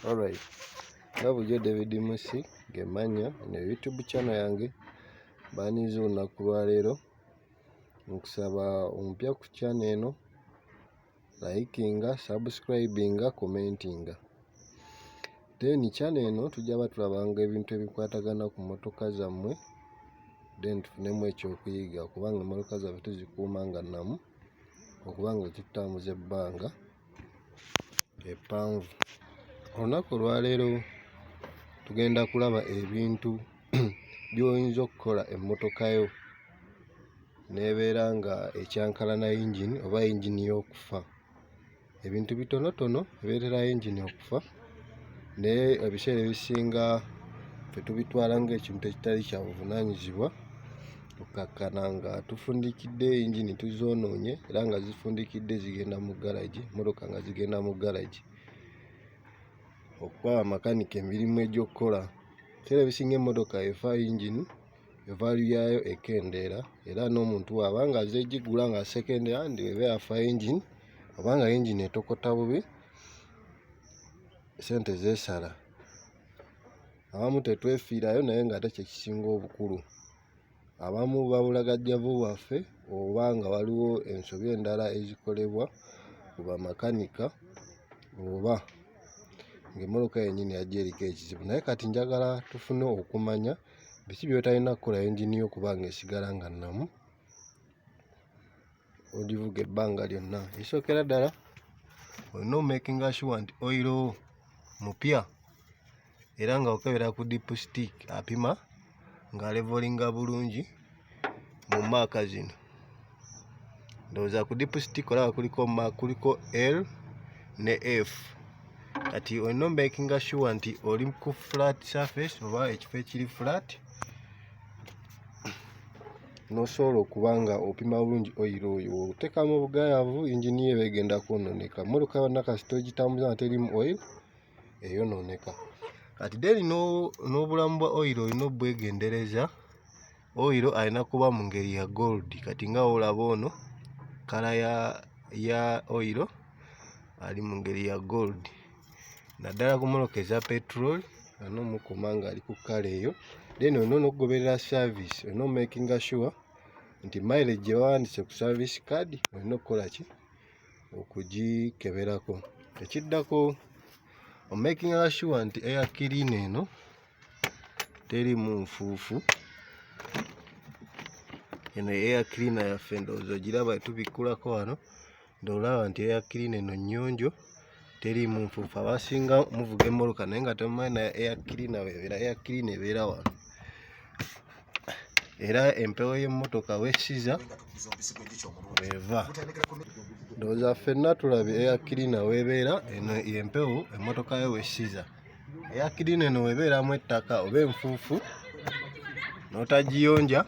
Alright, nga bulijjo David Musi gemanya ne YouTube channel yange baniza olunaku lwaleero nkusaba omupya ku channel eno likinga, subscribinga, commentinga. Then channel eno tujja batulabanga ebintu ebikwatagana ku motoka zammwe then tufunemu ekyokuyiga kubanga emmotoka zaffe tuzikuuma nga nnamu okubanga tutambuza ebbanga eppanvu. Olunaku olwaleero tugenda kulaba ebintu by'oyinza okukola emmotoka yo nebeera nga ekyankalana yingini oba yingini y'okufa. Ebintu bitonotono ebireetera yingini okufa naye ebiseera ebisinga ffe tubitwala ng'ekintu ekitali kya buvunaanyizibwa okkakkana nga tufundikidde yingini tuzoonoonye era nga zifundikidde zigenda mu garagi, emmotoka nga zigenda mu garagi okuwa makanika emirimu egy'okkola. Ebiseera ebisinga emmotoka efa yingini evalyu yaayo ekendeera era n'omuntu bw'aba nga azze gigula nga second hand eba yafa yingini obanga yingini etokota bubi sente zeesala. Abamu tetwefiirayo naye nga ate kye kisinga obukulu. Abamu babulagajjavu bwaffe oba nga waliwo ensobi endala ezikolebwa ku bamakanika oba ng'emmotoka yennyini yajja eriko ekizibu. Naye kati njagala tufune okumanya biki by'otalina kukola yingini yo okuba ng'esigala nga nnamu ogivuga ebbanga lyonna. Ekisookera ddala olina omakinga sure nti oyiro wo mupya era nga okebera ku dipstick apima nga levelinga bulungi mu maaka zino. Ndowooza ku dipstick olaba kuliko L ne F. Kati olina omakinga sure nti oli ku flat surface oba ekifo ekiri flat n'osobola okuba nga opima bulungi oyiro oyo. Oteekamu obugayaavu yingini yo eba egenda kwonooneka. Emmotoka yonna kasita ogitambuza nga terimu oyiro eyonooneka. Kati deni n'obulamu bwa oyiro olina obwegendereza. Oyiro alina kuba mu ngeri ya gold. Kati nga olaba ono kala ya oyiro ali mu ngeri ya gold. Naddala ku mmotoka eza petrol olina omukuma nga ali ku kala eyo. Then olina n'okugoberera service, olina omakinga sure nti mileage gye bawandiise ku service card olina okukola ki? Okugikeberako. Ekiddako omakinga sure nti air cleaner eno terimu nfuufu. Eno air cleaner yaffe ndowooza ogiraba tubikkulako wano ndowolaba nti air cleaner eno nnyonjo terimu nfuufu. Abasinga muvuga emmotoka naye nga temumanyi naye air cleaner weebeera. Air cleaner ebeera wano era empewo y'emmotoka wessiza eva. Ndowooza ffenna tulabye air cleaner weebeera, eno y'empewo emmotoka yo wessiza. Air cleaner eno weebeeramu ettaka oba enfuufu n'otagiyonja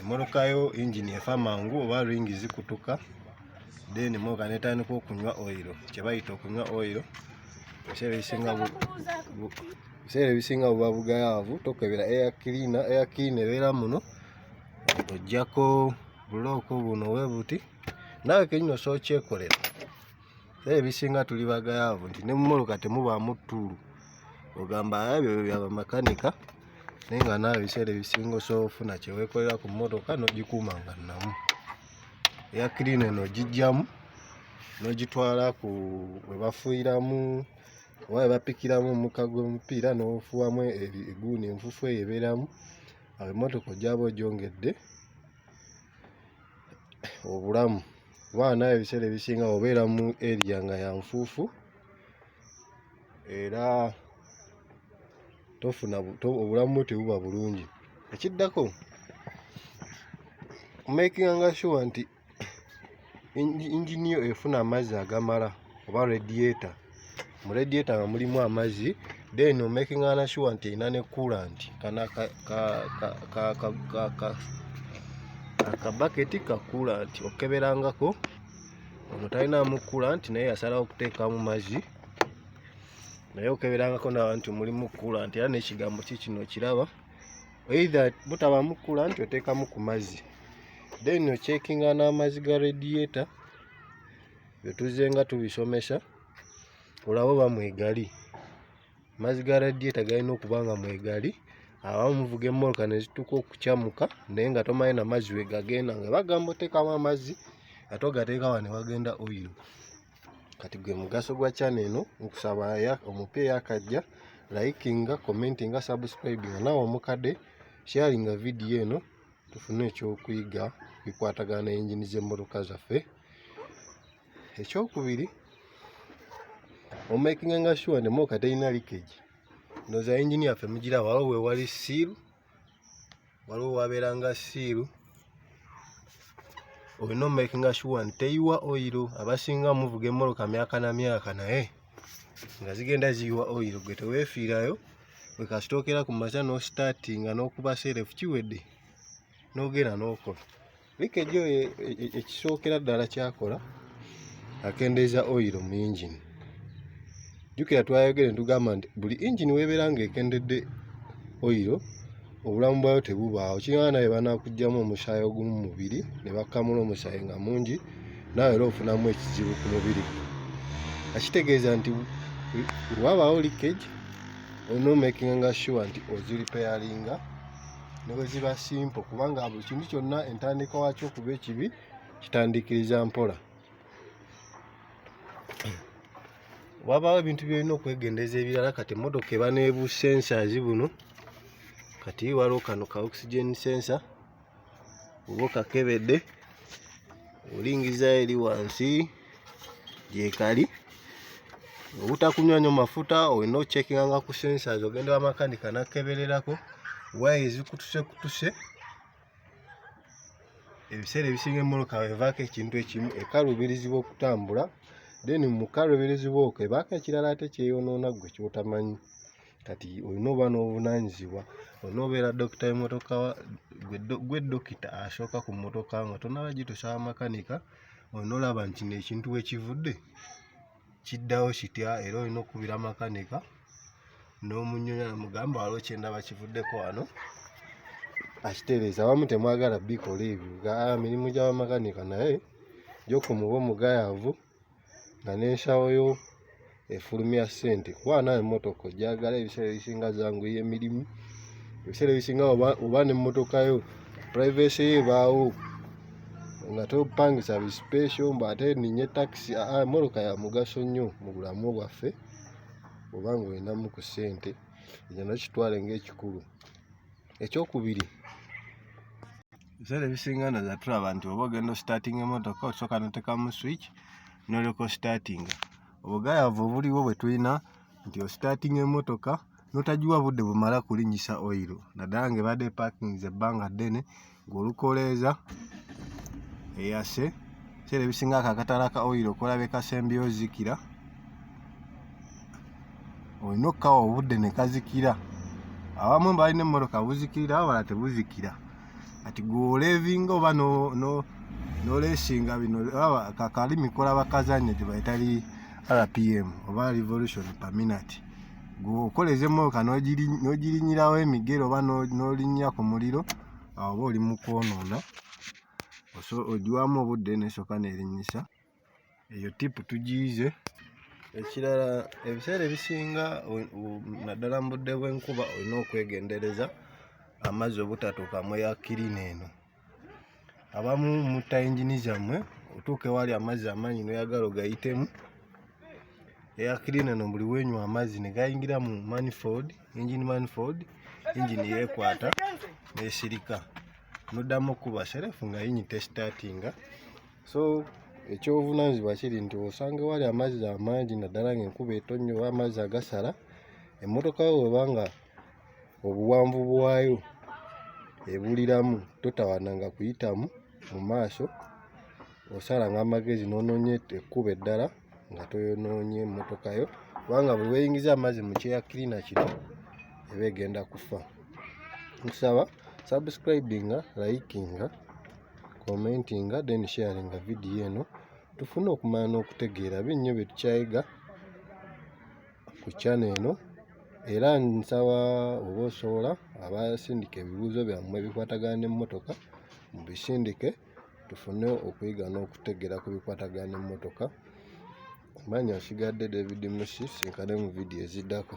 emmotoka yo yingini efa mangu oba ringi zikutuka then emmotoka netandika okunywa oyiro, kye bayita okunywa oyiro. Ebiseera ebisinga buba bugayaavu tokebera air cleaner. Air cleaner ebeera muno oggyako bulooko buno bwe buti naawe kennyini osobola okyekolera. Ebiseera ebisinga tuli bagayaavu nti ne mu mmotoka temubaamu ttulu ogamba ebyo bya bamakanika naye nga naawe ebiseera ebisinga osobola ofuna kye weekolera ku mmotoka n'ogikuuma nga nnamu. Air cleaner eno ogijjamu n'ogitwala ku we bafuuyiramu oba we bapikiramu omukka gw'omupiira n'ofuuwamu eguuni enfuufu eyo ebeeramu. Awo emmotoka ogyaba ogyongedde obulamu kubanga nawe ebiseera ebisinga obeera mu area nga ya nfuufu era tofuna obulamu bwo tebuba bulungi. Ekiddako omakinganga sure nti yingini yo efuna amazzi agamala oba radiator. Mu radiator nga mulimu amazzi then omakinga sure nti erina ne coolant akabaketi ka coolant okeberangako. Ono talinamu coolant naye yasalawo okuteekamu mazzi naye okeberangako nawe nti mulimu coolant era n'ekigambo kikino okiraba either mutabaamu coolant oteekamu ku mazzi then ocekinga n'amazzi ga radiator bye tuzze nga tubisomesa olabe oba mwegali. amazzi ga radiator galina okuba nga mwegali, abamu muvuga emmoloka ne zituuka okukyamuka naye nga tomanyi na mazzi we gagenda, nga bagamba oteekamu amazzi ate ogateeka wano ne wagenda oil. Kati gwe mugaso gwa channel eno, nkusaba omupe eyakajja likinga, commentinga, subscribinga, naawe omukadde sharinga video eno tufune ekyokuyiga bikwatagana na engine z'emmotoka zaffe. Ekyokubiri, omakinga nga sure nti emmotoka terina leakage. Ndowooza engine yaffe mugira waliwo we wali siiru, waliwo wabeeranga siiru. Olina omakinga sure nti teyiwa oil. Abasinga muvuga emmoloka myaka na myaka naye nga zigenda ziyiwa oil, gwe teweefiirayo. Bwe kasitookera ku makya n'ostartinga n'okuba serefu kiwedde n'ogenda n'okola. Leakage oyo ekisookera ddala kyakola akendeeza oil mu engine. Jjukira twayogere ne tugamba nti buli engine weebeera ng'ekendedde oil, obulamu bwayo tebubaawo. Kirina naye banaakugyamu omusaayi ogumu mu mubiri ne bakamula omusaayi nga mungi, naawe era ofunamu ekizibu ku mubiri. Akitegeeza nti wabaawo leakage, olina omakinga nga sure nti oziripeyaringa ne bwe ziba simple, kubanga buli kintu kyonna entandikwa waakyo okuba ekibi kitandikiriza mpola. Wabaawo ebintu byolina okwegendereza ebirala. Kati emmotoka eba n'ebu sensors buno. Kati waliwo kano ka oxygen sensor, oba okakebedde olingiza eri wansi gyekali. Obutakunywa nnyo mafuta olina ocekinga nga ku sensors, ogenda wa makanika nakkebererako waya ezikutuse. Ebiseera ebisinga emmoloka wevaako ekintu ekimu ekaluubirizibwa okutambula, then mu kaluubirizibwa okwo ebaako ekirala ate kyeyonoona ggwe ky'otamanyi. Kati olina oba n'obuvunaanyizibwa, olina obeera dokita w'emmotoka, gwe dokita asooka ku mmotoka nga tonaba gituusa wa makanika. Olina olaba nti kino ekintu we kivudde kiddawo kitya, era olina okukubira makanika n'omunyonya n'omugamba waliwo kyendaba kivuddeko wano akitereeza. Abamu temwagala bikola ebyo, mirimu gy'abamakanika, naye gy'okumuba omugayaavu nga n'ensawo yo efulumya ssente. Kuba nawe emmotoka ogyagala, ebiseera ebisinga zanguya emirimu, ebiseera ebisinga oba n'emmotoka yo privacy yo ebaawo nga topangisa bisipesho ate ninye taxi. Emmotoka ya mugaso nnyo mu bulamu bwaffe oba ng'olinamu ku ssente, ekyo nakitwale ng'ekikulu. Ekyokubiri, ebiseera ebisinga ndaza tulaba nti oba ogenda ostartinga emmotoka osooka n'oteekamu switch n'olyoka ostartinga. Obugayaavu obuliwo bwe tulina nti ostartinga emmotoka n'otagiwa budde bumala kulinnyisa oil, naddala ng'ebadde epakinze ebbanga ddene ng'olukoleeza eyase. Ebiseera ebisinga akakatala ka oil okulabe kasembyeyo ozikira, olina okukawa obudde ne kazikira. Abamu balina emmotoka buzikirira, abalala tebuzikira. Kati gw'olevinga oba n'oleesinga bino kakalimi kolaba kazanya gye bayita RPM oba revolution per minute, gw'okoleza emmotoka n'ogirinyirawo emigero oba n'olinnya ku muliro, awo oba oli mu kwonoona. Ogiwamu obudde n'esooka n'erinnyisa. Eyo tipu tugiyize. Ekirala, ebiseera ebisinga naddala mu budde bw'enkuba olina okwegendereza amazzi obutatuukamu eya kirina eno. Abamu mutta engine zammwe otuuka ewali amazzi amangi n'oyagala ogayitemu. Eya kirina eno buli wenywa amazzi ne gayingira mu manifold, engine manifold, engine yeekwata n'esirika, n'oddamu okuba serefu nga engine testartinga. So ekyobuvunaanyizibwa kiri nti osanga ewali amazzi amangi naddala ng'enkuba etonnye oba amazzi agasala, emmotoka yo bw'eba nga obuwanvu bwayo ebuliramu totawananga kuyitamu mu maaso, osala ng'amagezi n'onoonya ekkubo eddala nga toyonoonye emmotoka yo, kubanga buli weeyingiza amazzi mu kyeya kirina kino eba egenda kufa. Nkusaba subscribinga, likinga, commentinga, then sharinga video eno tufune okumanya n'okutegeera binnyo bye tukyayiga ku channel eno. Era nsaba oba osobola abasindika ebibuuzo byammwe ebikwatagana n'emmotoka mubisindike tufune okuyiga n'okutegeera ku bikwatagana n'emmotoka. Manya nsigadde David Musi, sinkane mu vidiyo eziddako.